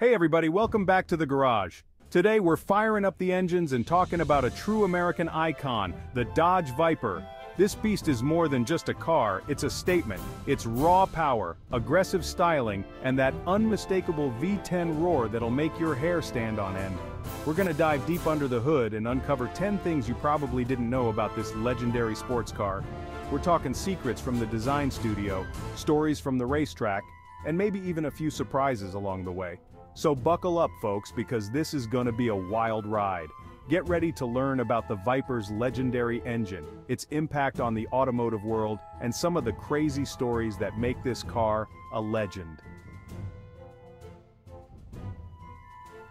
Hey everybody, welcome back to the garage. Today we're firing up the engines and talking about a true American icon, the Dodge Viper. This beast is more than just a car, it's a statement. It's raw power, aggressive styling, and that unmistakable V10 roar that'll make your hair stand on end. We're gonna dive deep under the hood and uncover 10 things you probably didn't know about this legendary sports car. We're talking secrets from the design studio, stories from the racetrack, and maybe even a few surprises along the way. So buckle up folks, because this is gonna be a wild ride. Get ready to learn about the Viper's legendary engine, its impact on the automotive world, and some of the crazy stories that make this car a legend.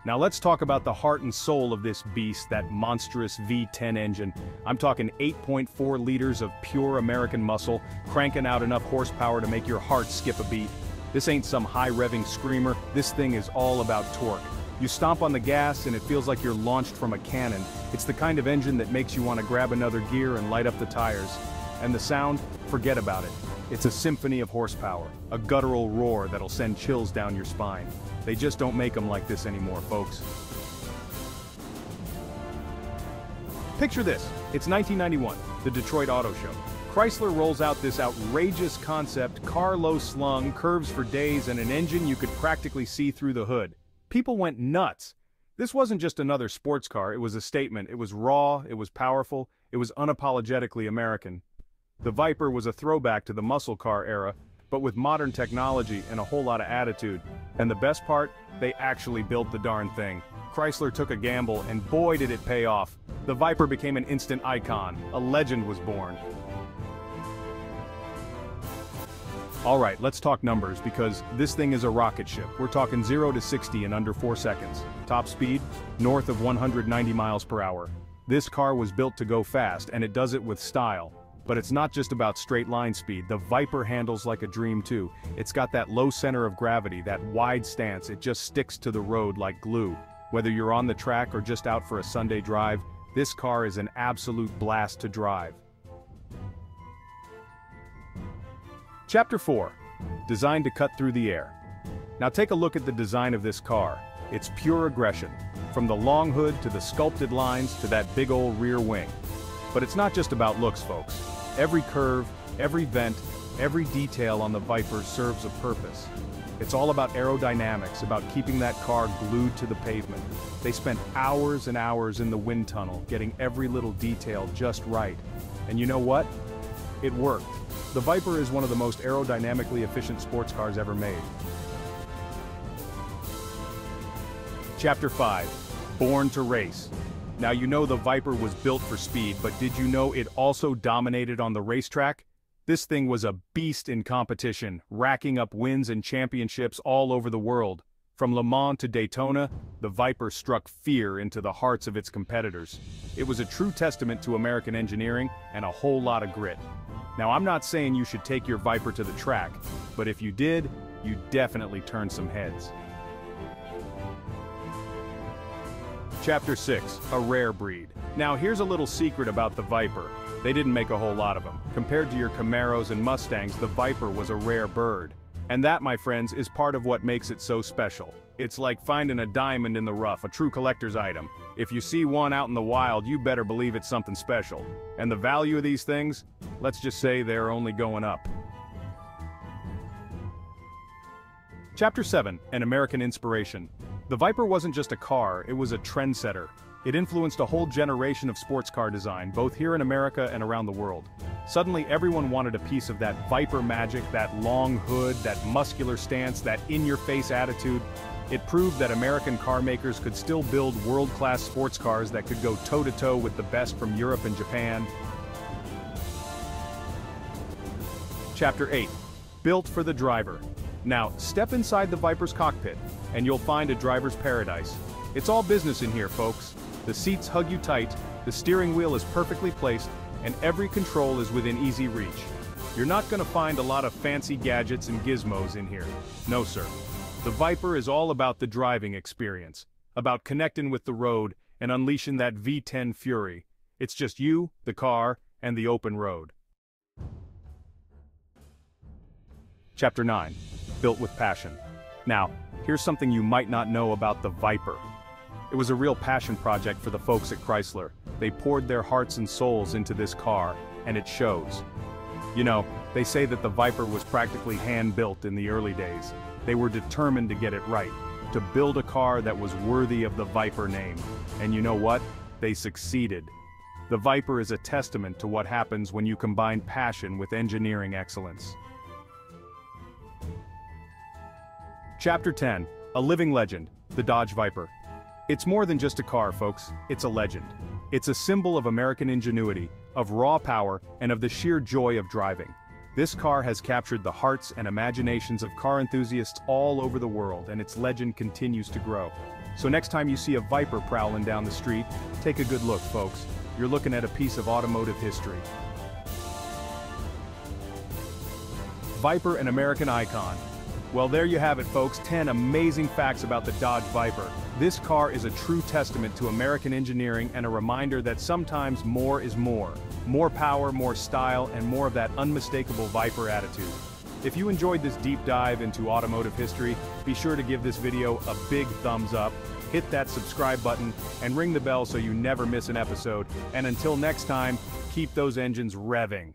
Now let's talk about the heart and soul of this beast, that monstrous V10 engine. I'm talking 8.4 liters of pure American muscle, cranking out enough horsepower to make your heart skip a beat. This ain't some high-revving screamer, this thing is all about torque. You stomp on the gas and it feels like you're launched from a cannon. It's the kind of engine that makes you want to grab another gear and light up the tires. And the sound? Forget about it. It's a symphony of horsepower, a guttural roar that'll send chills down your spine. They just don't make them like this anymore, folks. Picture this, it's 1991, the Detroit Auto Show. Chrysler rolls out this outrageous concept, car low slung, curves for days, and an engine you could practically see through the hood. People went nuts. This wasn't just another sports car, it was a statement. It was raw, it was powerful, it was unapologetically American. The Viper was a throwback to the muscle car era, but with modern technology and a whole lot of attitude. And the best part? They actually built the darn thing. Chrysler took a gamble, and boy did it pay off. The Viper became an instant icon. A legend was born. Alright, let's talk numbers, because this thing is a rocket ship. We're talking 0 to 60 in under 4 seconds. Top speed? North of 190 miles per hour. This car was built to go fast, and it does it with style. But it's not just about straight line speed. The Viper handles like a dream too. It's got that low center of gravity, that wide stance. It just sticks to the road like glue. Whether you're on the track or just out for a Sunday drive, this car is an absolute blast to drive. Chapter 4. Designed to cut through the air. Now take a look at the design of this car. It's pure aggression. From the long hood to the sculpted lines to that big old rear wing. But it's not just about looks, folks. Every curve, every vent, every detail on the Viper serves a purpose. It's all about aerodynamics, about keeping that car glued to the pavement. They spent hours and hours in the wind tunnel, getting every little detail just right. And you know what? It worked. The Viper is one of the most aerodynamically efficient sports cars ever made. Chapter 5. Born to race. Now you know the Viper was built for speed, but did you know it also dominated on the racetrack? This thing was a beast in competition, racking up wins and championships all over the world. From Le Mans to Daytona, the Viper struck fear into the hearts of its competitors. It was a true testament to American engineering and a whole lot of grit. Now I'm not saying you should take your Viper to the track, but if you did, you definitely turned some heads. Chapter 6. A rare breed. Now here's a little secret about the Viper. They didn't make a whole lot of them. Compared to your Camaros and Mustangs, the Viper was a rare bird. And that, my friends, is part of what makes it so special. It's like finding a diamond in the rough, a true collector's item. If you see one out in the wild, you better believe it's something special. And the value of these things? Let's just say they're only going up. Chapter 7. An American inspiration. The Viper wasn't just a car, it was a trendsetter. It influenced a whole generation of sports car design, both here in America and around the world. Suddenly everyone wanted a piece of that Viper magic, that long hood, that muscular stance, that in-your-face attitude. It proved that American car makers could still build world-class sports cars that could go toe-to-toe with the best from Europe and Japan. Chapter 8. Built for the driver. Now, step inside the Viper's cockpit, and you'll find a driver's paradise. It's all business in here, folks. The seats hug you tight, the steering wheel is perfectly placed, and every control is within easy reach. You're not gonna find a lot of fancy gadgets and gizmos in here. No, sir. The Viper is all about the driving experience, about connecting with the road and unleashing that V10 fury. It's just you, the car, and the open road. Chapter 9. Built with passion. Now, here's something you might not know about the Viper. It was a real passion project for the folks at Chrysler. They poured their hearts and souls into this car, and it shows. You know, they say that the Viper was practically hand-built in the early days. They were determined to get it right, to build a car that was worthy of the Viper name. And you know what? They succeeded. The Viper is a testament to what happens when you combine passion with engineering excellence. Chapter 10, A Living Legend, the Dodge Viper. It's more than just a car, folks, it's a legend. It's a symbol of American ingenuity, of raw power, and of the sheer joy of driving. This car has captured the hearts and imaginations of car enthusiasts all over the world, and its legend continues to grow. So next time you see a Viper prowling down the street, take a good look, folks. You're looking at a piece of automotive history. Viper, an American icon. Well, there you have it, folks, 10 amazing facts about the Dodge Viper. This car is a true testament to American engineering and a reminder that sometimes more is more. More power, more style, and more of that unmistakable Viper attitude. If you enjoyed this deep dive into automotive history, be sure to give this video a big thumbs up, hit that subscribe button, and ring the bell so you never miss an episode. And until next time, keep those engines revving.